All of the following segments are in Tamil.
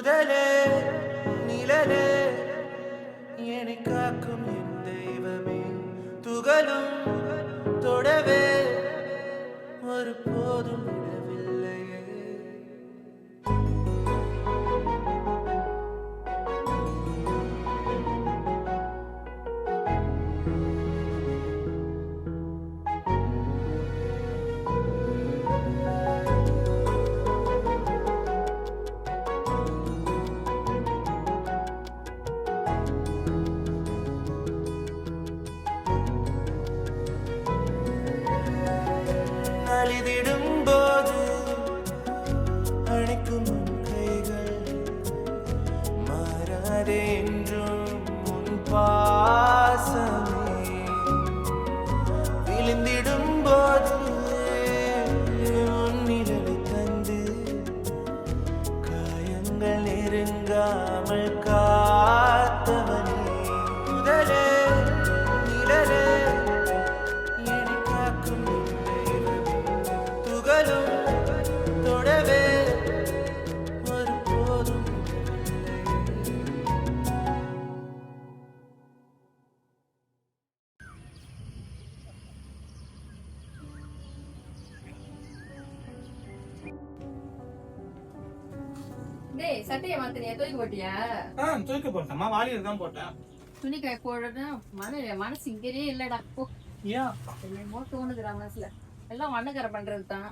முதலே நிழலே என்னை காக்கும் என் தெய்வமே துகளும் தொடவே ஒரு போதும் விடவில்லையே. அழிதிடும் போது அணைக்கும் உன் கைகள் மாறாதே என்றும் உன் பாசமே. விழுந்திடும் போது உன் நிழலை தந்து காயங்கள் நெருங்காமல் காத்தவனே முதலே நிழலே என்னை காக்கும் தொடவே ஒரு போதும். டேய் சட்டைய மாத்தினியா தூக்கி போட்டியா? தூக்கி போட்டேம்மா, வாலியில தான் போட்டேன். துணி காய போடுறது மனசு இங்கேயே இல்லடா. போ ஏன் என்னமோ தோணுதுடா மனசுல. எல்லாம் மண்ணக்கரை பண்றது தான்.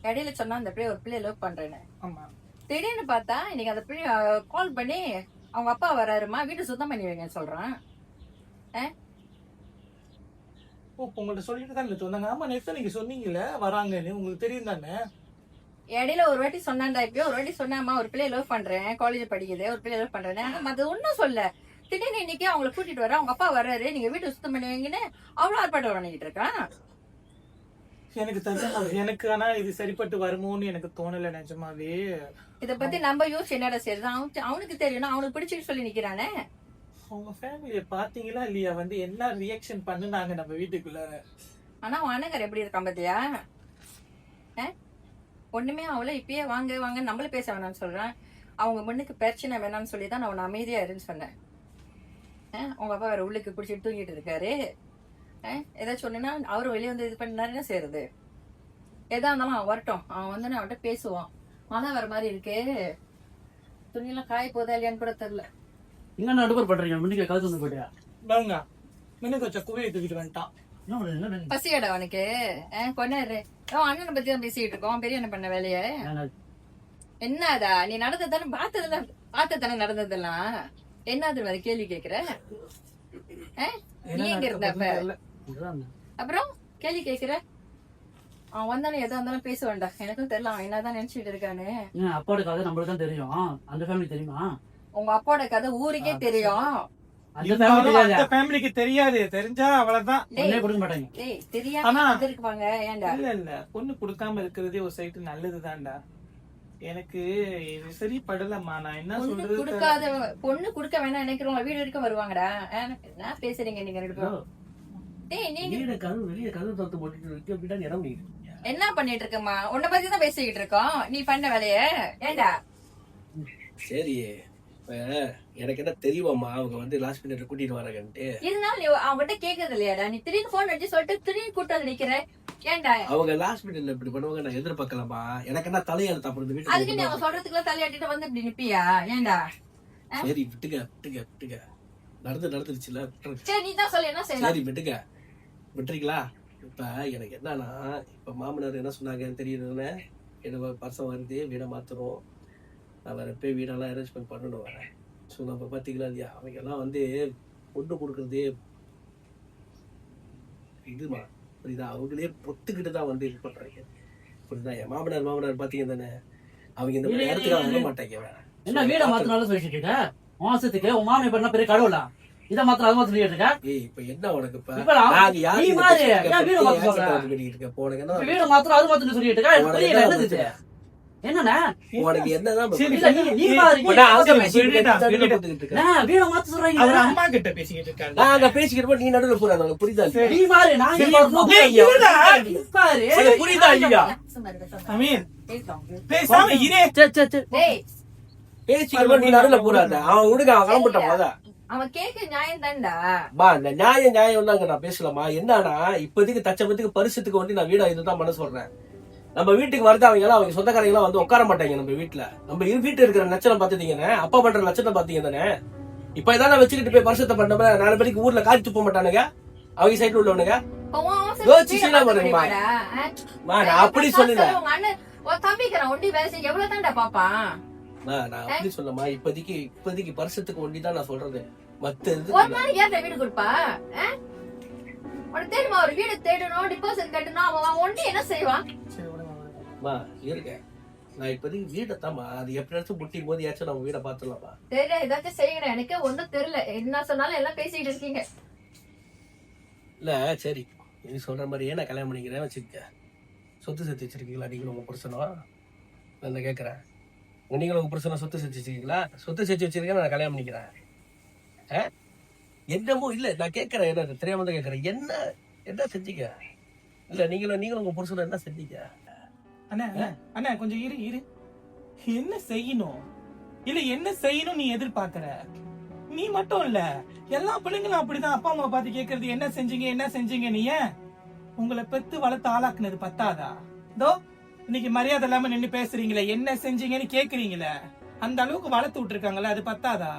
இடையில சொன்னா அந்த பிள்ளைய ஒரு பிள்ளைய லவ் பண்றேன்னு. ஆமா, திடீர்னு பார்த்தா இன்னைக்கு அந்த பிள்ளைய கால் பண்ணி அவங்க அப்பா வராருமா வீட்டு சுத்தம் பண்ணி வைங்கன்னு சொல்றான். உங்கள்ட்ட சொல்லிட்டு தான் சொன்னாங்க. ஆமா, நெக்ஸ்ட் நீங்க சொன்னீங்கல்ல வராங்கன்னு, உங்களுக்கு தெரியும் தானே. இடையில ஒரு வாட்டி சொன்னாண்டா, இப்பயோ ஒரு வாட்டி சொன்னாமா ஒரு பிள்ளைய லவ் பண்றேன், காலேஜ் படிக்குது, ஒரு பிள்ளைய லவ் பண்றேன். அது ஒன்னும் சொல்ல. திடீர்னு இன்னைக்கு அவங்களை கூட்டிட்டு வர அவங்க அப்பா வர்றாரு, நீங்க வீட்டு சுத்தம் பண்ணி வைங்கன்னு அவ்வளவு ஆர்ப்பாட்டம் பண்ணிக்கிட்டு இருக்கான். எனக்கு தெரிஞ்ச எனக்கு ஆனா இது சரிப்பட்டு வருமோன்னு எனக்கு தோணல நிஜமாவே. இத பத்தி நம்ம யோசிச்சு என்னடா செய்யறது? அவனுக்கு தெரியும், அவனுக்கு பிடிச்சிட்டு சொல்லி நிக்கிறானே. அவங்க ஃபேமிலிய பாத்தீங்களா இல்லையா? என்ன ரியாக்ஷன் பண்ணுனாங்க நம்ம வீட்டுக்குள்ள. ஆனா அவன் அண்ணகர் எப்படி இருக்கான் பாத்தியா? ஒண்ணுமே அவளை இப்பயே வாங்க வாங்க நம்மள பேச வேணாம்னு சொல்றான். அவங்க முன்னுக்கு பிரச்சனை வேணாம்னு சொல்லிதான் நான் அவனை அமைதியா இருன்னு சொன்னேன். உங்க அப்பா வேற உள்ளுக்கு பிடிச்சிட்டு தூங்கிட்டு இருக்காரு. ஏதாச்சும் சொன்னா அவரும் வெளியே வந்து இது பண்ணாருன்னா செய்யறது. எதா இருந்தாலும் அவன் வரட்டும், அவன் வந்து அவன்கிட்ட பேசுவான். மழை வர மாதிரி இருக்கு, துணியெல்லாம் காய போதா இல்லையான்னு கூட தெரியல. இங்க நடுவர் பண்றீங்க, முன்னிக்க கழுத்து வந்து போட்டியா? பாருங்க, முன்னுக்கு வச்ச குவையை தூக்கிட்டு வந்துட்டான். பசியாடா அவனுக்கு? கொண்டாரு அண்ணனை பத்தி தான் பேசிட்டு இருக்கோம். பெரிய என்ன பண்ண வேலைய என்னதா? நீ நடந்ததானே பார்த்ததானே நடந்ததெல்லாம். என்னது மாதிரி கேள்வி கேக்குற? நீ எங்க இருந்தப்ப அப்புறம் கேள்வி கேக்குற? அவன் வந்தானே எதா இருந்தாலும் பேச வேண்டாம். எனக்கும் தெரியல அவன் என்னதான் நினைச்சிட்டு இருக்கானு. அப்பாவோட கதை நம்மளுக்கு தான் தெரியும், அந்த ஃபேமிலி தெரியுமா? உங்க அப்பாவோட கதை ஊருக்கே தெரியும். அந்த ஃபேமிலிக்கு தெரியாது, தெரிஞ்சா அவ்வளவுதான். கொடுக்க மாட்டாங்க. தெரியாம இருப்பாங்க. ஏன்டா? இல்ல பொண்ணு கொடுக்காம இருக்கிறதே ஒரு சைடு நல்லதுதான்டா. எனக்கு இது சரி படலம்மா. நான் என்ன சொல்றது? கொடுக்காத பொண்ணு கொடுக்க வேணாம் நினைக்கிறவங்க வீடு வரைக்கும் வருவாங்கடா. என்ன பேசுறீங்க நீங்க ரெண்டு பேரும்? என்ன பண்ணிட்டு இருக்கமா? உன்னை பத்தி தான் பேசிக்கிட்டு இருக்கோம். நீ பண்ண வேலைய ஏண்டா? சரி, எனக்கு என்ன தெரியுமாம்மா அவங்க வந்து லாஸ்ட் மினிட்ல கூட்டிட்டு வராங்கன்ட்டு. இருந்தாலும் நீ அவங்ககிட்ட கேக்குறது இல்லையாடா? நீ திடீர்னு போன் வச்சு சொல்லிட்டு திடீர்னு கூட்டாது நிக்கிற. ஏண்டா அவங்க லாஸ்ட் மினிட்ல இப்படி பண்ணுவாங்க நான் எதிர்பார்க்கலாமா? எனக்கு என்ன தலையெழுத்தா போறது வீட்டுக்கு? அதுக்கு நீ அவங்க சொல்றதுக்குள்ள தலையாட்டிட்டு வந்து இப்படி நிப்பியா? ஏண்டா? சரி விட்டுங்க நடந்துருச்சுல. சரி நீ தான் சொல்லு, என்ன செய்யலாம்? சரி விட்டுறீங்களா? இப்ப எனக்கு என்னன்னா, இப்ப மாமனார் என்ன சொன்னாங்கன்னு தெரியுதுன்னு, என்ன பர்சம் வருது, வீடை மாத்துறோம், நான் வேற போய் வீடெல்லாம் அரேஞ்ச்மெண்ட் பண்ணணும் வரேன். ஸோ நம்ம பார்த்தீங்களா இல்லையா, அவங்க எல்லாம் வந்து பொண்ணு கொடுக்குறதே இதுமா புரியுதா? அவங்களே பொத்துக்கிட்டு தான் வந்து இது பண்றாங்க புரியுதா? என் மாமனார் பாத்தீங்க தானே, அவங்க இந்த மாதிரி இடத்துல வர மாட்டாங்க. என்ன வீட மாத்தினாலும் சொல்லிட்டு இருக்க? மாசத்துக்கு உன் மாமி பண்ண பெரிய கடவுளா? இத மாத்திரம் அது மாத்திரம் சொல்லிட்டு இருக்க? இப்ப என்ன உனக்கு வீடு மாத்திரம் அது மாத்திரம் சொல்லிட்டு இருக்க? என்னன்னா உனக்கு என்னதான் வீட மாத்த சொல்றீங்க? அம்மா கிட்ட பேசிக்கிட்டு இருக்காங்க. நாங்க பேசிக்கிட்டு நீ நடுவுல போறாங்க. புரியுதா? புரியுதா இல்லையா? அமீர் பேசாம இரே. பேசிக்கிறோம், நீ நடுல போறாத. அவன் விடுங்க, அவன் கிளம்பிட்டான் மொத. அவன் கேட்க நியாயம் தான்டா. இந்த நியாயம் தாங்க நான் பேசலாமா? என்னன்னா இப்போதைக்கு தச்சபத்துக்கு பரிசுத்துக்கு வந்து நான் வீடா இதுதான் பண்ண சொல்றேன். நம்ம வீட்டுக்கு வரது அவங்க எல்லாம் அவங்க சொந்தக்காரங்க எல்லாம் வந்து உட்கார மாட்டாங்க நம்ம வீட்டுல. நம்ம வீட்டுல இருக்கிற லட்சணம் பாத்துட்டீங்கன்னு, அப்பா பண்ற லட்சணம் பாத்தீங்க தானே. இப்ப இதான் வச்சுக்கிட்டு போய் பரிசுத்த பண்ண 4 பேருக்கு ஊர்ல காய்ச்சி துப்ப மாட்டானுங்க அவங்க சைட்ல உள்ளவனுங்க. யோசிச்சுன்னா பாருங்கம்மா. நான் அப்படி சொல்லல, நான் அப்படி சொல்லமா. இப்போதைக்கு பரிசுத்துக்கு ஒண்டிதான் நான் சொல்றது. மத்த வீடு கொடுப்பா தேடுமா, ஒரு வீடு தேடணும், டிபாசிட் கட்டணும். அவன் ஒண்டி என்ன செய்வான்? இருக்கேன் நான் இப்போதைக்கு வீடத்தாமா. அது எப்படியாச்சும் முட்டி மோதியாச்சும் நம்ம வீட பாத்துடலாமா? தெரியல, ஏதாச்சும் செய்யணும். எனக்கு ஒண்ணும் தெரியல. என்ன சொன்னாலும் எல்லாம் பேசிட்டு இருக்கீங்க. இல்ல சரி, நீ சொல்ற மாதிரியே நான் கல்யாணம் பண்ணிக்கிறேன் வச்சுக்க. சொத்து சேர்த்து வச்சிருக்கீங்களா நீங்களும் உங்க புருஷனும்? நான் கேட்கறேன், நீங்களும் உங்க புருஷனும் சொத்து சேர்த்து வச்சிருக்கீங்களா? சொத்து சேர்த்து வச்சிருக்கேன், நான் கல்யாணம் பண்ணிக்கிறேன். என்னமோ இல்ல, நான் கேட்கறேன், என்ன தெரியாம தான் கேட்கறேன். என்ன செஞ்சீங்க? இல்ல நீங்களும் உங்க புருஷனும் என்ன செஞ்சீங்க? அண்ணா கொஞ்சம் இரு. என்ன செய்யணும் இல்ல என்ன செய்யணும் நீ எதிர்பார்க்கற? நீ மட்டும் இல்ல, எல்லா பிள்ளைங்களும் அப்படிதான் அப்பா அம்மா பார்த்து கேக்குறது என்ன செஞ்சீங்க. நீ ஏன் உங்களை பெத்து வளர்த்து ஆளாக்குனது பத்தாதா? இதோ இன்னைக்கு மரியாதை இல்லாம நின்னு பேசுறீங்களே, என்ன செஞ்சீங்கன்னு கேக்குறீங்களே, அந்த அளவுக்கு வளர்த்து விட்டுருக்காங்கல்ல, அது பத்தாதா?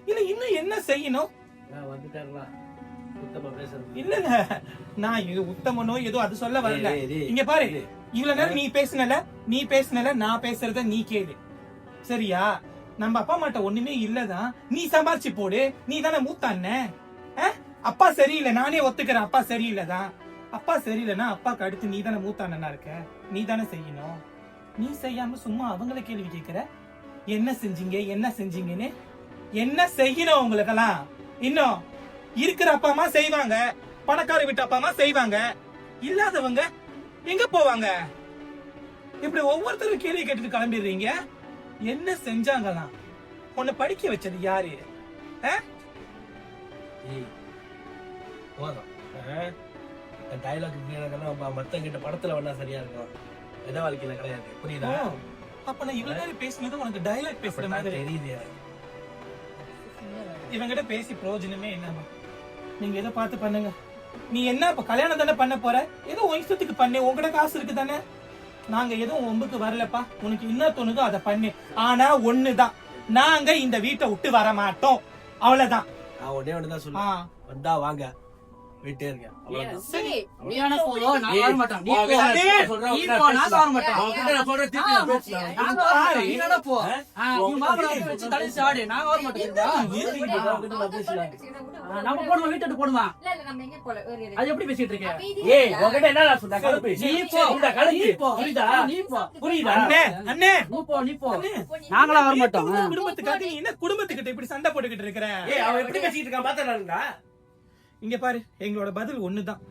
இல்ல இன்னும் என்ன செய்யணும்? இல்ல நான் இது உத்தமனோ ஏதோ அது சொல்ல வரல. இங்க பாரு, இவ்வளவு நேரம் நீ பேசுனல நான் பேசுறத நீ கேளு, சரியா? நம்ம அப்பா அம்மாட்ட ஒண்ணுமே இல்லதான், நீ சம்பாரிச்சு போடு. நீ தானே மூத்த அண்ணன். அப்பா சரியில்லை, நானே ஒத்துக்கிறேன். அப்பா சரியில்லைதான். அப்பா சரியில்லைன்னா அப்பாக்கு அடுத்து நீ தானே மூத்த அண்ணனா இருக்க, நீ தானே செய்யணும். நீ செய்யாம சும்மா அவங்கள கேள்வி கேட்கிற. என்ன செஞ்சீங்கன்னு என்ன செய்யணும் உங்களுக்கெல்லாம்? இன்னும் இருக்கிற அப்பா அம்மா செய்வாங்க, பணக்கார வீட்டு அப்பா அம்மா செய்வாங்க, இல்லாதவங்க எங்க போவாங்க? இப்படி ஒவ்வொருத்தரும் கேள்வி கேட்டுட்டு கிளம்பிடுறீங்க. என்ன செஞ்சாங்களாம்? உன்னை படிக்க வச்சது யாரு? டைலாக் மத்தங்கிட்ட படத்துல வேணா சரியா இருக்கும், எதா வாழ்க்கையில கிடையாது. புரியுதா? அப்ப நான் இவ்வளவு நேரம் பேசினது உனக்கு டைலாக் பேசுற மாதிரி தெரியுது. இவங்கிட்ட பேசி பிரயோஜனமே என்ன? நீங்க எதை பார்த்து பண்ணுங்க. நீ என்ன இப்ப கல்யாணம் தானே பண்ண போற? ஏதோ இஷ்டத்துக்கு பண்ணு, உங்ககிட்ட காசு இருக்கு தானே. நாங்க எதுவும் ஒம்புக்கு வரலப்பா. உனக்கு என்ன தோணுதோ அதை பண்ணு. ஆனா ஒண்ணுதான், நாங்க இந்த வீட்டை விட்டு வர மாட்டோம், அவ்வளவுதான். நான் ஒண்ணுதான் சொல்லுவேன், வந்தா வாங்க, வீட்டே இருக்கேன். குடும்பத்துக்காக நீ என்ன குடும்பத்துக்கிட்ட இப்படி சண்டை போட்டுக்கிட்டு இருக்கிற? எப்படி பேசிட்டு இருக்கான் பாத்தா? இங்க பாரு, எங்களோட பதில் ஒண்ணுதான்.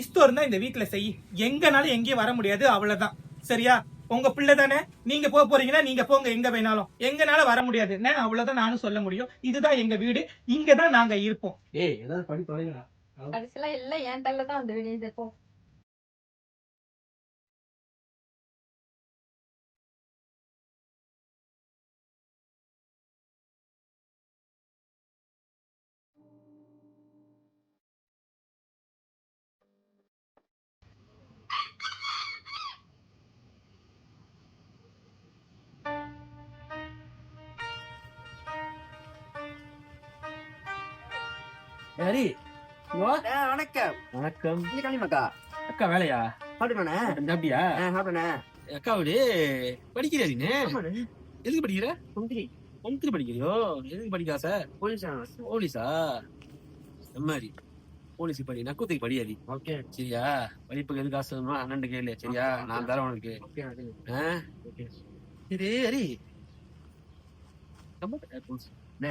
இஷ்டம் இருந்தா இந்த வீட்டுல செய், எங்கனாலும் எங்கேயும் வர முடியாது, அவ்வளவுதான். சரியா? உங்க பிள்ளை தானே, நீங்க போக போறீங்கன்னா நீங்க போங்க, எங்க வேணாலும். எங்கனால வர முடியாது, அவ்வளவுதான் நானும் சொல்ல முடியும். இதுதான் எங்க வீடு, இங்கதான் நாங்க இருப்போம். ஏதாவது படி தொலைங்களா? கடைசியெல்லாம் எல்லாம் என் தள்ள தான் அந்த வீடு இருப்போம். ஹரி, வணக்கம். வணக்கம். இங்க கிளம்பிமாக்கா. அக்கா வேலையா? சாப்பிட்டுண்ணே. அப்படியா? சாப்பிட்டண்ணே. அக்கா வீடு படிக்கிறியா? நீ எதுக்கு படிக்கிற? மந்திரி படிக்கிறியோ? எதுக்கு படிக்கா சார்? போலீஸா? மாதிரி போலீஸ் படி, நக்குத்துக்கு படியாதி. ஓகே சரியா? படிப்புக்கு எது காசு வேணுமா அண்ணன் கேளு, சரியா? நான் தரேன் உனக்கு. சரி ஹரி,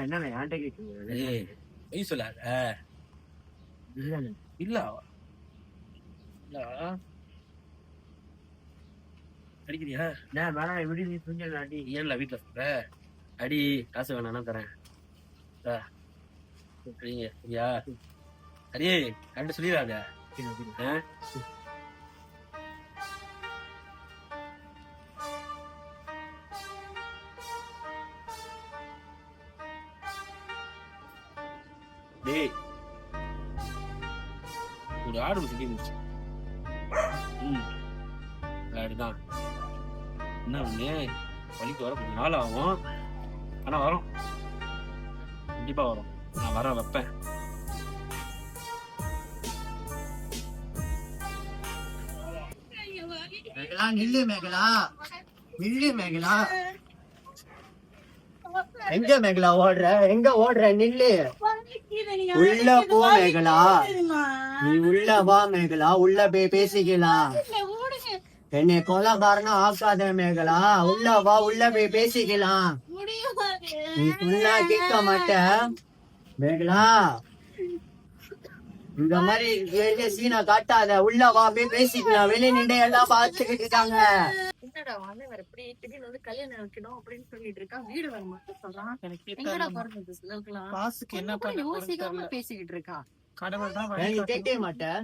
என்ன ஏன்ட்ட கேட்குறீங்க? பொய் சொல்லாத. இல்ல படிக்கிறியா? வேணாம், விடி, நீ துணிஞ்சா அடி. ஏன்ல வீட்டுல சொல்ற? அடி, காசு வேணாம் தரேன். சரியா? அரியே கண்டு சொல்லிடாத. டேய் ஒரு ஆடு சிக்கிருந்துச்சு. ஆடுதான் என்ன ஒண்ணு வலிக்கு வர கொஞ்சம் நாள் ஆகும். ஆனா வரும், கண்டிப்பா வரும். நான் வர வைப்பேன். மேகலா நில்லு, மேகலா நில்லு, மேகலா. எங்க மேகலா ஓடுற? எங்க ஓடுற? நில்லு. உள்ள போ மேகலா. நீ உள்ள வா மேகலா. உள்ள போய் பேசிக்கலாம். என்னை கொலைகாரனா ஆக்காத மேகலா. உள்ள வா, உள்ள போய் பேசிக்கலாம். நீ சொன்னா கேட்க மாட்ட மேகலா. இந்த மாதிரி வெளிய சீனா காட்டாத. உள்ள வா, போய் பேசிக்கலாம். வெளியே நின்று எல்லாம் பார்த்துக்கிட்டு இருக்காங்க. என்னடா வந்து வேற இப்படி திடீர்னு வந்து கல்யாணம் வைக்கணும் அப்படின்னு சொல்லிட்டு இருக்கான். வீடு வர மட்டும் சொல்றான். எங்கடா பிறந்தது சிலவுக்குலாம்? காசுக்கு என்ன பண்ண யோசிக்காம பேசிக்கிட்டு இருக்கான். கடவுள் தான் நீ கேட்க மாட்டேன்.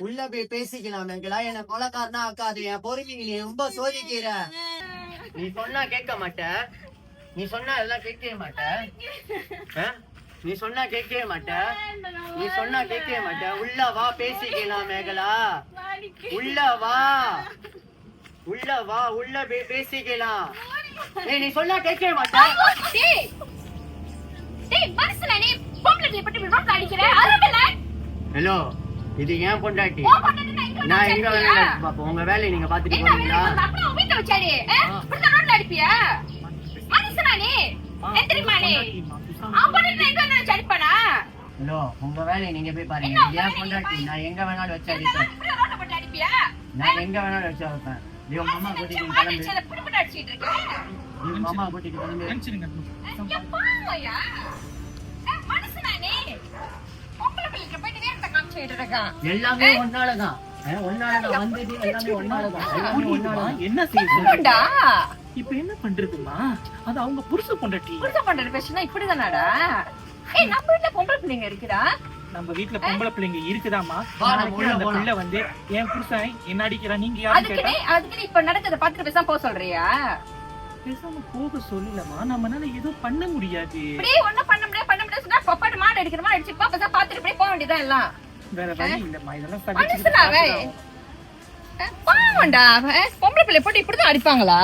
உள்ள போய் பேசிக்கலாம் மேகலா. என்ன கொலைக்காரனா ஆக்காது. என் பொறுமை நீ ரொம்ப சோதிக்கிற. நீ சொன்னா கேட்க மாட்ட. நீ சொன்னா எல்லாம் கேட்கவே மாட்ட. நீ சொன்னா கேட்கவே மாட்ட. நீ சொன்னா கேட்கவே மாட்ட. உள்ள வா, பேசிக்கலாம் மேகலா. உள்ள வா, உள்ள வா, உள்ள போய் பேசிக்கலாம். நீ சொன்னா கேட்கவே மாட்ட. ஹலோ, இது ஏன் பொண்டாட்டி? நான் எங்க வேணாலும் பாப்போம். உங்க வேலையை நீங்க பாத்துட்டு போறீங்களா? ஹலோ, உங்க வேலையை நீங்க போய் பாருங்க. ஏன் பொண்டாட்டி? நான் எங்க வேணாலும் வச்சு அடிப்பேன். நான் எங்க வேணாலும் வச்சு அடிப்பேன். உங்க அம்மா கூட்டிட்டு கிளம்பு. உங்க அம்மா கூட்டிட்டு கிளம்பு. எல்லாமே ஒன்னாலதான். ஒன்னாலதான் வந்தது. எல்லாமே ஒன்னாலதான். எல்லாமே ஒன்னாலதான். என்ன செய்ய இப்ப என்ன பண்றதுமா? அது அவங்க புருஷ பொண்டாட்டி. புருஷ பொண்டாட்டி பேசினா இப்படிதானாடா? ஏய், நம்ம வீட்டுல பொம்பளை பிள்ளைங்க இருக்குடா. நம்ம வீட்டுல பொம்பளை பிள்ளைங்க இருக்குதாமா? நாளைக்கு அந்த பிள்ளை வந்து என் புருஷன் என்ன அடிக்கிறா, நீங்க யாரு கேட்டா? அதுக்கு இப்ப நடக்கிறத பாத்துட்டு பேசாம போக சொல்றியா? பேசாம போக சொல்லலமா. நம்மனால எதுவும் பண்ண முடியாது. இப்படியே ஒண்ணும் பண்ண முடியாது சொன்னா பப்பாடு மாடு அடிக்கிற மாதிரி அடிச்சுப்பா. பேசாம பாத்துட்டு இப்படியே போக வேண்டியதான் எல்லாம். வேற வழி இல்லம்மா. இதெல்லாம் மனுஷனாவே பாவண்டா. பொம்பளை பிள்ளை போட்டு இப்படிதான் அடிப்பாங்களா?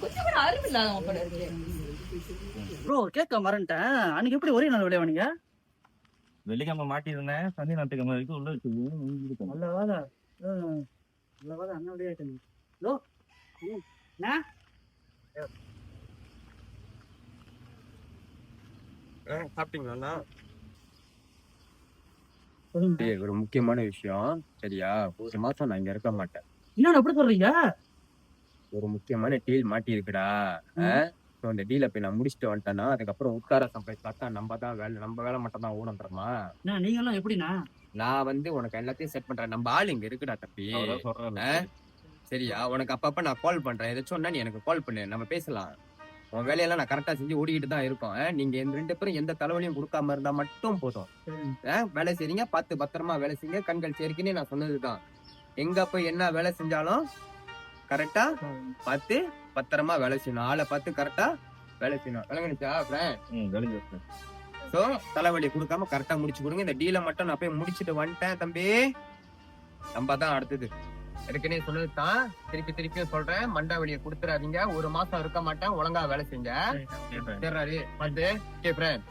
கொஞ்சம் கூட அறிவு இல்லாதவங்க போல இருக்கு. ப்ரோ கேட்க மறந்துட்டேன். அன்னைக்கு எப்படி ஒரே நாள் விளையாடுங்க? வெள்ளிக்கிழமை மாட்டியிருந்தேன். சனி ஞாயிற்றுக்கிழமை வரைக்கும் உள்ள வச்சு நல்ல வேலை. நல்ல வேலை. அண்ணன் விளையாட்டு. ஹலோ, சாப்பிட்டீங்களா? ஒரு முக்கியமான விஷயம் சரியா? ஒரு மாசம் நான் இங்க இருக்க மாட்டேன். என்னடா எப்படி சொல்றீங்க? ஒரு முக்கியமான டீல் மாட்டி இருக்குடா. அந்த டீலை போய் நான் முடிச்சுட்டு வந்துட்டேன்னா அதுக்கப்புறம் உட்கார சம்பளம் பார்த்தா நம்ம வேலை மட்டும் தான் ஊனன்றமா. நீங்க எல்லாம் எப்படின்னா? நான் வந்து உனக்கு எல்லாத்தையும் செட் பண்றேன். நம்ம ஆள் இங்க இருக்குடா தப்பி. சரியா? உனக்கு அப்பப்ப நான் கால் பண்றேன். எதாச்சும் சொன்னா நீ எனக்கு கால் பண்ணு, நம்ம பேசலாம். உன் வேலையெல்லாம் நான் கரெக்டா செஞ்சு ஓடிக்கிட்டு தான் இருக்கோம். நீங்க ரெண்டு பேரும் எந்த தலைவலியும் கொடுக்காம இருந்தா மட்டும் போதும். வேலை செய்றீங்க, பார்த்து பத்திரமா வேலை செய்யுங்க. கண்கள் சேர்க்குன்னு நான் சொன்னதுதான். எங்க போய் என்ன வேலை செஞ்சாலும் கரெக்டா பார்த்து பத்திரமா வேலை செய்யணும். ஆளை பார்த்து கரெக்டா வேலை செய்யணும். விளங்குச்சா? சோ தலைவலி கொடுக்காம கரெக்டா முடிச்சு கொடுங்க. இந்த டீலை மட்டும் நான் போய் முடிச்சுட்டு வந்துட்டேன் தம்பி. நம்ம தான் அடுத்தது ஏற்கனவே சொன்னதுதான். திருப்பி சொல்றேன். மண்டா வெளியே கொடுத்துறாதீங்க. ஒரு மாசம் இருக்க மாட்டேன். ஒழுங்கா வேலை செஞ்ச. சரி பத்து கேப்ரன்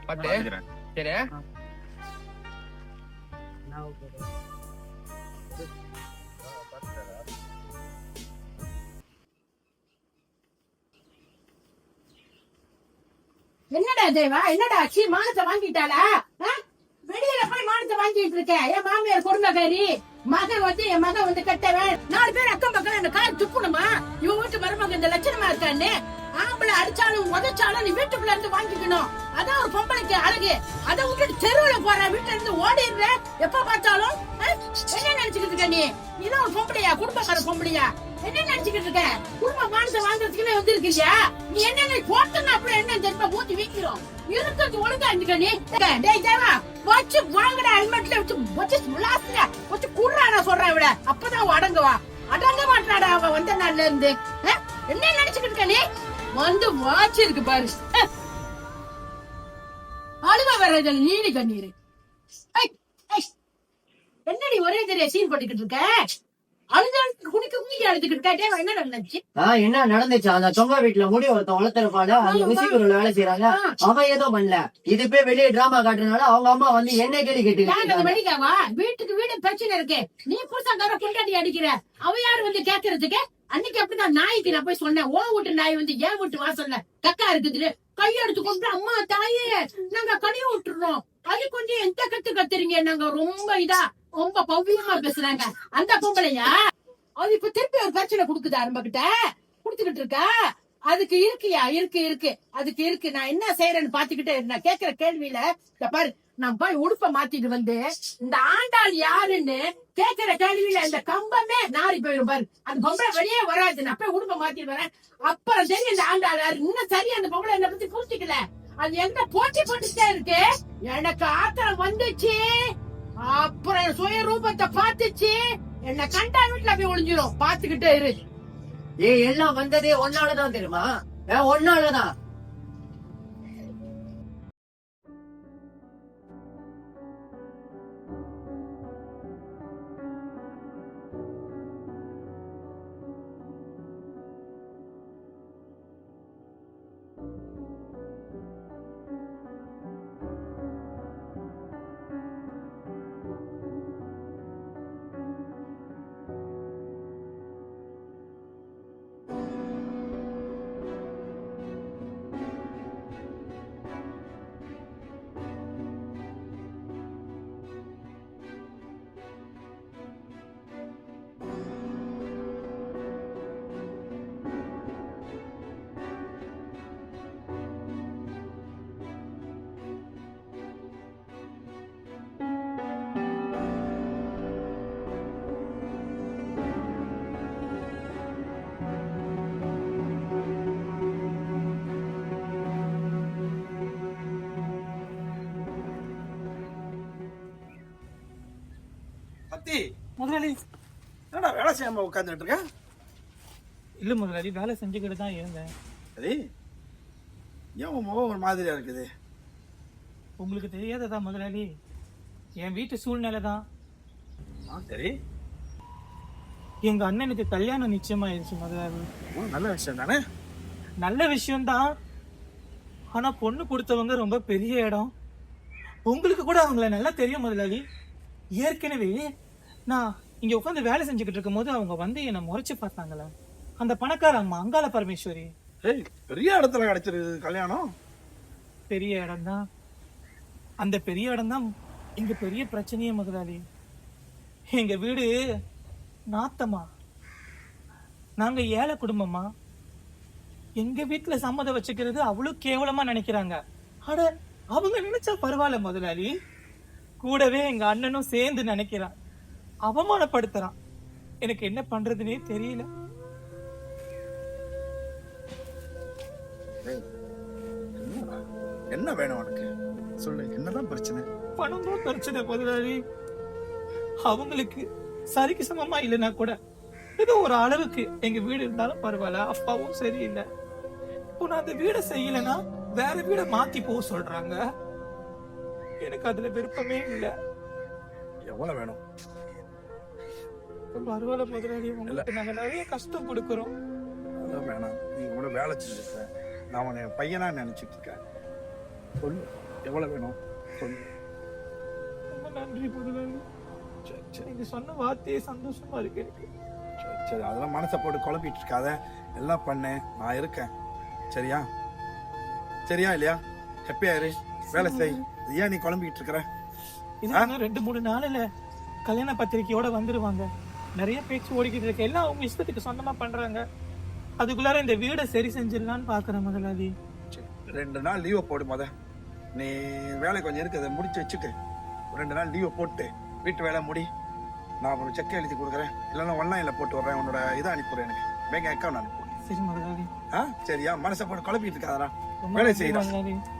பத்து. சரி என்னடா தேவா? என்னடா ஆச்சு? மானத்தை வாங்கிட்டாளா? வெளியில போய் மானத்தை வாங்கிட்டு இருக்க. என் மாமியார் குடும்பக்காரி. மகன் வந்து என் மகன் வந்து கட்டவன். 4 பேர் அக்கம் பக்கம் என்ன கால் துப்புணுமா? இவன் வீட்டு மருமக இந்த லட்சணமா இருக்கான்னு. ஆம்பளை அடிச்சாலும் உதச்சாலும் நீ வீட்டுக்குள்ள இருந்து வாங்கிக்கணும். அதான் ஒரு பொம்பளைக்கு அழகு. அதை விட்டுட்டு தெருவுல போற, வீட்டுல இருந்து ஓடிடுற. எப்ப பார்த்தாலும் என்ன நினைச்சுக்கிட்டு இருக்க நீ? இதான் ஒரு பொம்பளையா? குடும்பக்கார பொம்பளையா? என்ன நினைச்சுக்கிட்டு இருக்க? குடும்ப மானத்தை வாங்குறதுக்குன்னு வந்துருக்கியா? நீ என்ன போட்டுன்னா அப்புறம் என்ன தெரியுமா? ஊத்தி வீக்கிறோம். இருக்கிறது ஒழுங்கா இருந்துக்க நீ. டேய் தேவா, வச்சு வாங்கடா. ஹெல்மெட்ல வச்சு முலாசுங்க வச்சு குடுறா. நான் சொல்றேன் விட. அப்பதான் அடங்குவா. அடங்க மாட்டாடா அவ வந்த நாள்ல இருந்து. என்ன நினைச்சுக்கிட்டு இருக்க நீ? வந்து வாச்சு இருக்கு பாரு. வர்றதில் நீலி கண்ணீர். என்னடி ஒரே தெரிய சீன் போட்டுக்கிட்டு இருக்க? அழுதாளுக்கு குடிக்க அழுதுகிட்டு என்ன நடந்துச்சு? என்ன நடந்துச்சு? அந்த தொங்க வீட்டுல முடி ஒருத்தன் வளர்த்துருப்பாங்க, அந்த மியூசிக் வேலை செய்யறாங்க, அவன் ஏதோ பண்ணல. இது போய் வெளியே டிராமா காட்டுறதுனால அவங்க அம்மா வந்து என்ன கேள்வி கேட்டு வெடிக்காவா? வீட்டுக்கு வீடு பிரச்சனை இருக்கு, நீ புருஷக்கார கொண்டாடி அடிக்கிற, அவ யாரு வந்து கேக்குறதுக்கு? அன்னைக்கு அப்படிதான் நாய்க்கு நான் போய் சொன்னேன், ஓ வீட்டு நாய் வந்து ஏன் வீட்டு வாசல்ல கக்கா இருக்குது, கையெடுத்து கொண்டு அம்மா தாயே நாங்க கடைய விட்டுறோம், அது கொஞ்சம் எந்த கத்து கத்துறீங்க, நாங்க ரொம்ப இதா ரொம்ப பவ்யமா பேசுறாங்க. அந்த பொம்பளையா அது இப்ப திருப்பி ஒரு பிரச்சனை குடுக்குது, அரும்ப கிட்ட குடுத்துக்கிட்டு இருக்கா. அதுக்கு இருக்கியா? இருக்கு அதுக்கு இருக்கு. நான் என்ன செய்யறேன்னு பாத்துக்கிட்டே நான் கேக்குற கேள்வியில பாரு, நான் போய் உடுப்ப மாத்திட்டு வந்து இந்த ஆண்டாள் யாருன்னு கேக்குற கேள்வியில இந்த கம்பமே நாரி போயிரும் பாரு. அந்த பொம்பளை வெளியே வராது. நான் போய் உடுப்ப மாத்திட்டு வரேன், அப்புறம் தெரியும் இந்த ஆண்டாள் யாரு. இன்னும் சரி அந்த பொம்பளை என்ன பத்தி புரிஞ்சுக்கல, அது எங்க போட்டி போட்டுட்டே இருக்கு. எனக்கு ஆத்திரம் வந்துச்சு, அப்புறம் சுய ரூபத்தை பாத்துச்சு, என்ன கண்டா வீட்டுல போய் ஒளிஞ்சிரும். பாத்துக்கிட்டே இரு. எல்லாம் வந்ததே ஒன்னாலதான் தெரியுமா? ஒன்னாலதான். முதலாளி என்னடா வேலை செய்யாம உட்காந்துட்டு இருக்க? இல்ல முதலாளி, வேலை செஞ்சுக்கிட்டு தான் இருந்தேன். சரி, ஏன் உன் முகம் ஒரு மாதிரியா இருக்குது? உங்களுக்கு தெரியாததா முதலாளி, என் வீட்டு சூழ்நிலை தான். சரி, எங்க அண்ணனுக்கு கல்யாணம் நிச்சயமாயிருச்சு முதலாளி. நல்ல விஷயம் தானே? நல்ல விஷயம்தான், ஆனா பொண்ணு கொடுத்தவங்க ரொம்ப பெரிய இடம். உங்களுக்கு கூட அவங்கள நல்லா தெரியும் முதலாளி. ஏற்கனவே நான் இங்க உட்காந்து வேலை செஞ்சுக்கிட்டு இருக்கும் போது அவங்க வந்து என்னை முறைச்சு பார்த்தாங்களே, அந்த பணக்கார அம்மா அங்காள பரமேஸ்வரி. பெரிய இடத்துல கிடைச்சிருக்கு கல்யாணம். பெரிய இடம் தான், அந்த பெரிய இடம் தான் இங்க பெரிய பிரச்சனையே முதலாளி. எங்க வீடு நாத்தமா, நாங்க ஏழை குடும்பமா, எங்க வீட்டுல சம்மதம் வச்சுக்கிறது அவ்வளவு கேவலமா நினைக்கிறாங்க. அட அவங்க நினைச்சா பரவாயில்ல முதலாளி, கூடவே எங்க அண்ணனும் சேர்ந்து நினைக்கிறான், அவமானப்படுத்துறான். எனக்கு என்ன பண்றதுன்னே தெரியல. என்ன வேணும் உனக்கு? சொல்லு, என்னதான் பிரச்சனை? பணம் தான் பிரச்சனை முதலாளி. அவங்களுக்கு சரிக்கு சமமா இல்லைன்னா கூட ஏதோ ஒரு அளவுக்கு எங்க வீடு இருந்தாலும் பரவாயில்ல, அப்பாவும் சரியில்லை. இப்போ நான் அந்த வீடை செய்யலைன்னா வேற வீடை மாத்தி போக சொல்றாங்க. எனக்கு அதுல விருப்பமே இல்லை. எவ்வளவு வேணும்? பரவாயில்ல முதலாளி, உங்களுக்கு நாங்க நிறைய கஷ்டம் கொடுக்குறோம். அதான் வேணாம், நீ கூட வேலை செஞ்சுருக்க, நான் உன்னை என் பையனா நினைச்சிட்டு இருக்கேன். சொல்லு, எவ்வளவு வேணும் சொல்லு. ரொம்ப நன்றி முதலாளி. நீங்க சொன்ன வார்த்தையே சந்தோஷமா இருக்கு எனக்கு. சரி, அதெல்லாம் மனசை போட்டு குழப்பிட்டு இருக்காத, எல்லாம் பண்ணு, நான் இருக்கேன். சரியா? சரியா இல்லையா? ஹாப்பியா இரு, வேலை செய். ஏன் நீ குழம்பிட்டு இருக்கிற? இது 2-3 நாள்ல கல்யாண பத்திரிக்கையோட வந்துருவாங்க. நிறைய பேச்சு ஓடிக்கிட்டு இருக்கு, எல்லாம் அவங்க இஷ்டத்துக்கு சொந்தமா பண்றாங்க. அதுக்குள்ளார இந்த வீடை சரி செஞ்சிடலான்னு பாக்குறேன் முதலாளி. 2 நாள் லீவை போடு. நீ வேலை கொஞ்சம் இருக்கு, அதை முடிச்சு வச்சுட்டு 2 நாள் லீவை போட்டு வீட்டு வேலை முடி. நான் உனக்கு செக் எழுதி கொடுக்குறேன், இல்லைன்னா ஆன்லைன்ல போட்டு விடுறேன். உன்னோட இதை அனுப்பிடுறேன், எனக்கு பேங்க் அக்கௌண்ட் அனுப்பு. சரி முதலாளி. சரியா? மனசை போட்டு குழப்பிட்டு இருக்காதா, வேலை செய்யலாம்.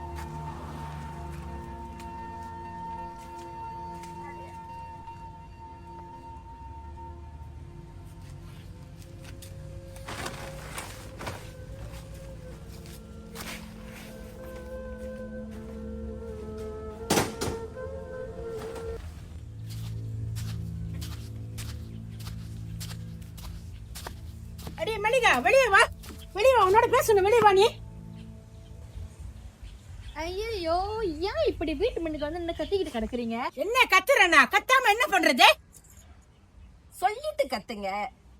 அடி மல்லிகா வெளியே வா, வெளியே வா, உன்னோட பேசணும், வெளியே வா நீ. ஐயோ ஏன் இப்படி வீட்டு முன்னுக்கு வந்து என்ன கத்திக்கிட்டு கிடக்குறீங்க? என்ன கத்துறனா? கத்தாம என்ன பண்றது? சொல்லிட்டு கத்துங்க.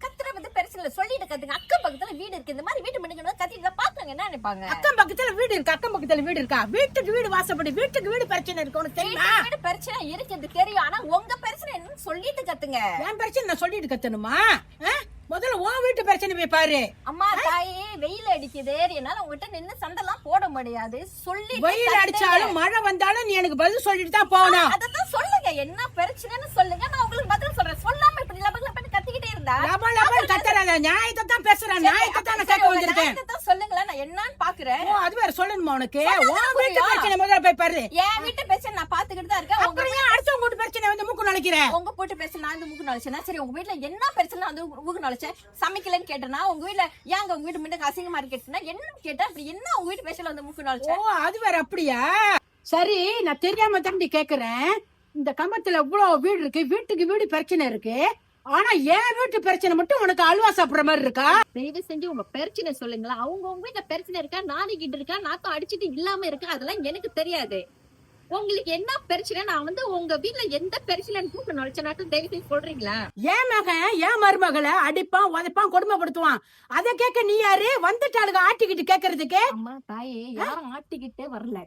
கத்துற வந்து பிரச்சனை இல்ல, சொல்லிட்டு கத்துங்க. அக்கம் பக்கத்துல வீடு இருக்கு, இந்த மாதிரி வீட்டு முன்னுக்கு வந்து கத்திட்டு பாக்குறாங்க என்ன நினைப்பாங்க? அக்கம் பக்கத்துல வீடு இருக்கு, அக்கம் பக்கத்துல வீடு இருக்கா? வீட்டுக்கு வீடு வாசப்படி, வீட்டுக்கு வீடு பிரச்சனை இருக்கு, உனக்கு தெரியுமா? வீடு பிரச்சனை இருக்குது தெரியும், ஆனா உங்க பிரச்சனை என்னன்னு சொல்லிட்டு கத்துங்க. என் பிரச்சனை நான் சொல்லிட்டு கத்தணுமா? முதல்ல உன் வீட்டு பிரச்சனை போய் பாரு. அம்மா தாயே வெயில் அடிக்குது, என்னால உங்ககிட்ட நின்னு சண்டெல்லாம் போட முடியாது. சொல்லி வெயில் அடிச்சாலும் மழை வந்தாலும் நீ எனக்கு பதில் சொல்லிட்டு தான் போகணும். அததான் சொல்லுங்க, என்ன பிரச்சனைன்னு சொல்லுங்க, நான் உங்களுக்கு பதில் சொல்றேன். சொல்லாம இப்படி லபக் பண்ணி கத்திக்கிட்டே இருந்தா லப லப கத்தறாத, நியாயத்தை தான் பேசுறேன், நியாயத்தை தான் நான் கேட்க வந்திருக்கேன். சொல்லுங்களேன், நான் என்னன்னு பாக்குறேன். ஓ அது வேற சொல்லணுமா உனக்கு? உன் வீட்டு பிரச்சனை முதல்ல போய் பாரு. என் வீட்டு பிரச்சனை நான் பாத்துக்கிட்டு தான் இருக்கேன். அப்புறம் ஏன் அடுத்தவங்க வீட்டு பிரச்சனை வந்து மூக்கு நுழைக்கிறேன்? உங்க போட்டு பிரச்சனை நான் வந்து மூக்கு நுழைச்சேன்னா சரி, உங்க வீட்டுல என்ன பிரச்சனை வந்து மூக்கு நுழைச்சேன்? சமைக்கலன்னு கேட்டேன்னா, உங்க வீட்டுல ஏங்க உங்க வீட்டு முன்ன அசிங்கமா இருக்கேன்னா என்னன்னு கேட்டா, அப்படி என்ன உங்க வீட்டு பிரச்சனை வந்து மூக்கு நுழைச்சேன்? ஓ அது வேற அப்படியா? சரி நான் தெரியாம தாண்டி கேக்குறேன். இந்த கம்பத்துல இவ்வளவு வீடு இருக்கு, வீட்டுக்கு வீடு பிரச்சனை இருக்கு, ஆனா என் வீட்டு பிரச்சனை மட்டும் உனக்கு அல்வா சாப்பிடுற மாதிரி இருக்கா? தயவு செஞ்சு உங்க பிரச்சனை சொல்லுங்களா. அவங்க உங்க வீட்டுல பிரச்சனை இருக்கா, நாடிக்கிட்டு இருக்கா, நாத்தம் அடிச்சிட்டு இல்லாம இருக்கா, அதெல்லாம் எனக்கு தெரியாது. உங்களுக்கு என்ன பிரச்சனை, நான் வந்து உங்க வீட்டுல எந்த பிரச்சனை மூக்கு நுழைச்சனாட்டும் தயவு செஞ்சு சொல்றீங்களா? என் மகன் என் மருமகளை அடிப்பான், உதைப்பான், கொடுமைப்படுத்துவான். அத கேட்க நீ யாரு? வந்துட்டாளுங்க ஆட்டிக்கிட்டு கேக்குறதுக்கு. அம்மா தாயே, யாரும் ஆட்டிக்கிட்டே வரல.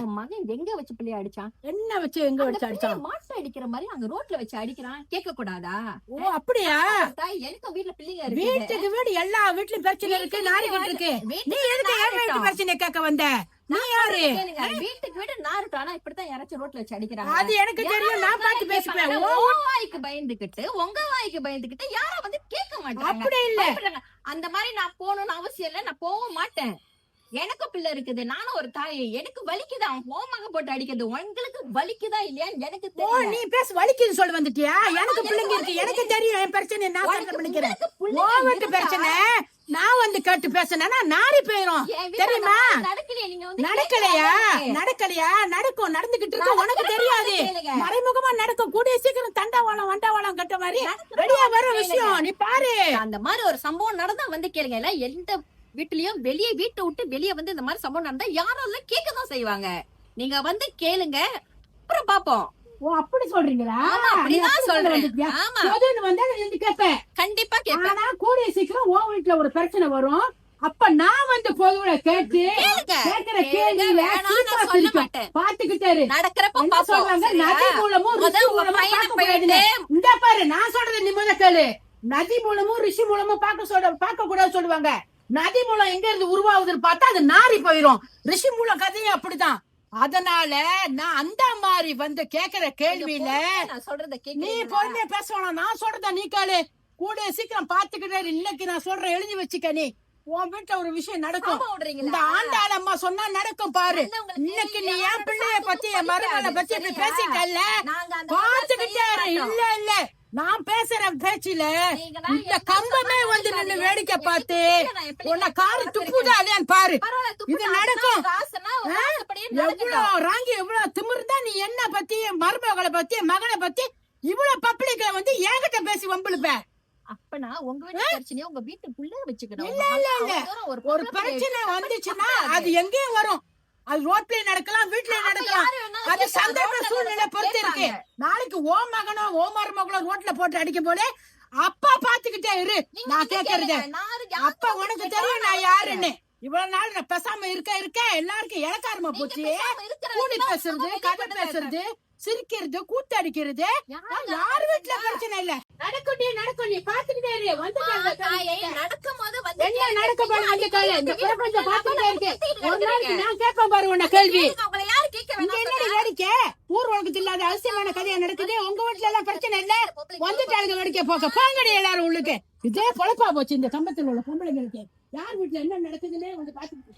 உன் மகன் எங்க வச்சு பிள்ளைய அடிச்சான்? என்ன வச்சு எங்க வச்சு அடிச்சான்? மாட்டை அடிக்கிற மாதிரி அங்க ரோட்ல வச்சு அடிக்கிறான், கேட்க கூடாதா? ஓ அப்படியா? தாய் எனக்கு வீட்டுல பிள்ளைங்க இருக்கு. வீட்டுக்கு வீடு எல்லா வீட்லயும் பிரச்சனை இருக்கு, நாரிக்கிட்டு இருக்கு. நீ எதுக்கு என் வீட்டு பிரச்சனை கேட்க வந்த? நீ யாரு? வீட்டுக்கு வீடு நாருட்டு, ஆனா இப்படித்தான் யாராச்சும் ரோட்ல வச்சு அடிக்கிறாங்க. அது எனக்கு தெரியும், நான் பார்த்து பேசுவேன். வாய்க்கு பயந்துகிட்டு உங்க வாய்க்கு பயந்துகிட்டு யாரும் வந்து கேட்க மாட்டாங்க. அப்படி இல்ல, அந்த மாதிரி நான் போகணும்னு அவசியம் இல்ல, நான் போக மாட்டேன். எனக்கு பிள்ளை இருக்குது, நானும் ஒரு தாய், எனக்கு வலிக்குதா ஹோமாக போட்டு அடிக்கிறது, உங்களுக்கு வலிக்குதா இல்லையான்னு எனக்கு தெரியும். நீ பேச வலிக்குன்னு சொல்ல வந்துட்டியா? எனக்கு பிள்ளைங்க இருக்கு, எனக்கு தெரியும் என் பிரச்சனை, நான் கேட்க பண்ணிக்கிறேன். வீட்டு பிரச்சனை நான் வந்து கேட்டு பேசினா நாரி போயிரும் தெரியுமா? நடக்கலையா? நடக்கலையா? நடக்கும், நடந்துகிட்டு இருக்கு, உனக்கு தெரியாது. மறைமுகமா நடக்கும், கூடிய சீக்கிரம் தண்டவாளம் வண்டவாளம் கட்ட மாதிரி வெளியே வர விஷயம் நீ பாரு. அந்த மாதிரி ஒரு சம்பவம் நடந்தா வந்து கேளுங்க. இல்ல எந்த வீட்டுலயும் வெளியே வீட்டை விட்டு வெளியே வந்து இந்த மாதிரி சம்பவம் நடந்தா யாரும் இல்ல கேட்கதான் செய்வாங்க. நீங்க வந்து கேளுங்க, அப்புறம் பாப்போம். ஓ அப்படி சொல்றீங்களா? அப்படிதான் சொல்றேன். ஆமா வந்தா நீ கேட்பேன், கண்டிப்பா கேட்பேன். ஆனா கூடிய சீக்கிரம் உன் வீட்டுல ஒரு பிரச்சனை வரும், அப்ப நான் வந்து பொதுவுல கேட்டு கேட்கிற கேள்வி பாத்துக்கிட்டாரு நடக்கிறப்ப சொல்றாங்க. நதி மூலமும் ரிஷி மூலமும் இந்த பாரு, நான் சொல்றது நிம்மதி கேளு. நதி மூலமும் ரிஷி மூலமும் பார்க்க கூடாது சொல்லுவாங்க. நதி மூலம் எங்க இருந்து உருவாகுதுன்னு பார்த்தா அது நாரி போயிரும். ரிஷி மூலம் கதையும் அப்படிதான். அதனால நான் அந்த மாதிரி வந்து கேக்குற கேள்வியில நீ பொறுமையா பேசணும். நான் சொல்றத நீ கேளு, கூட சீக்கிரம் பாத்துக்கிட்டாரு. இன்னைக்கு நான் சொல்றேன், எழுதி வச்சுக்க. நீ உன் வீட்டுல ஒரு விஷயம் நடக்கும், இந்த ஆண்டாள் அம்மா சொன்னா நடக்கும் பாரு. இன்னைக்கு நீ என் பிள்ளைய பத்தி என் மருமகளை பத்தி இப்படி பேசிட்டல்ல, பாத்துக்கிட்டாரு. இல்ல இல்ல நான் பேசுற பேச்சுல இந்த கம்பமே வந்து நின்னு வேடிக்கை பார்த்து உன்னை காரி துப்புதா இல்லையான்னு பாரு. இது நடக்கும். எவ்வளவு ராங்கி, எவ்வளவு திமிர்ந்தா நீ என்ன பத்தி, மருமகளை பத்தி, மகனை பத்தி இவ்வளவு பப்ளிக்ல வந்து என்கிட்ட பேசி வம்பிழுப்ப. அப்பனா உங்க வீட்டு பிரச்சனையை உங்க வீட்டுக்குள்ள வச்சுக்கணும். இல்ல இல்ல இல்ல, ஒரு பிரச்சனை வந்துச்சுன்னா அது எங்கேயும் வரும். அது ரோட்லயே நடக்கலாம், வீட்லயே நடக்கலாம். அது சந்தர்ப்ப சூழ்நிலை பொறுத்து இருக்கு. நாளைக்கு ஓ மகனோ ஓ மருமகளோ ரோட்ல போட்டு அடிக்கும் போது அப்பா பாத்துக்கிட்டே இரு. நான் கேக்குறது அப்ப உனக்கு தெரியும் நான் யாருன்னு. இவ்வளவு நாள் நான் பேசாம இருக்க எல்லாருக்கும் இலக்காரமா போச்சு. கூடி பேசுறது, கதை பேசுறது, சிரிக்கிறது, கூத்தடிக்கிறது, யார் வீட்டுல பிரச்சனை இல்ல. நடக்கும் நீ பாத்துக்கிட்டே இரு. நடக்கும் போது என்ன நடக்க பாரு, அந்த கேள்வி இந்த பிரபஞ்சம் பாத்துக்கிட்டே இருக்கு. ஒரு நாளைக்கு நான் கேட்பேன் பாரு உன்ன கேள்வி. இங்க என்னடி வேடிக்கை? ஊர் உலகத்துல இல்லாத அவசியமான கதையா நடக்குது. உங்க வீட்டுல எல்லாம் பிரச்சனை இல்ல, வந்துட்டாளுங்க வேடிக்கை போங்கடி எல்லாரும் உள்ளுக்கு. இதே பொழப்பா போச்சு இந்த கம்பத்தில் உள்ள பொம்பளைங்களுக்கு. யார் வீட்டுல என்ன நடக்குதுன்னே வந்து பாத்துக்கிட்டு